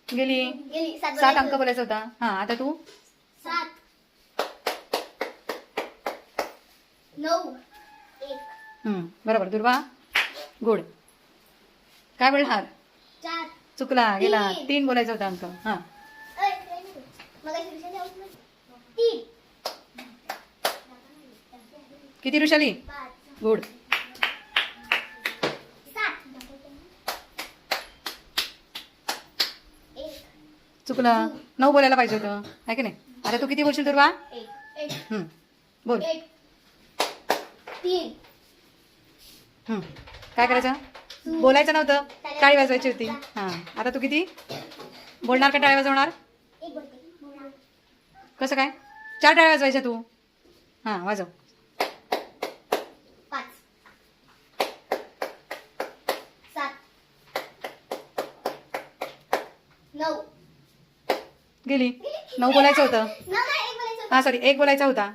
गेली. गेली. 7 अंक बोलायचा होता. हा आता तू 7 9 1 बरोबर. दुर्वा गुड. काय बोलणार? 4 चुकला. गेला. 3. 3 बोलायचा होता अंक. हा मगाशी विषय जाऊन 3 किती ऋषाली? 5 गुड. 7 1 चुकला. 9 बोलायला पाहिजे होतं आहे की नाही. आता तू किती बोलशील दुर्वा? 1 बोल. 3 काय करायचं? बोलायचं नव्हतं. टाळी वाजवायची होती. हां आता तू किती बोलणार का टाळी वाजवणार? 1 बोलते. कसं काय? 4 टाळ्या वाजवायच्या तू. हां वाजव. 5 7 9 गेली. 9 बोलायचं होतं. नाही 1 बोलायचं. हां सॉरी 1 बोलायचा होता.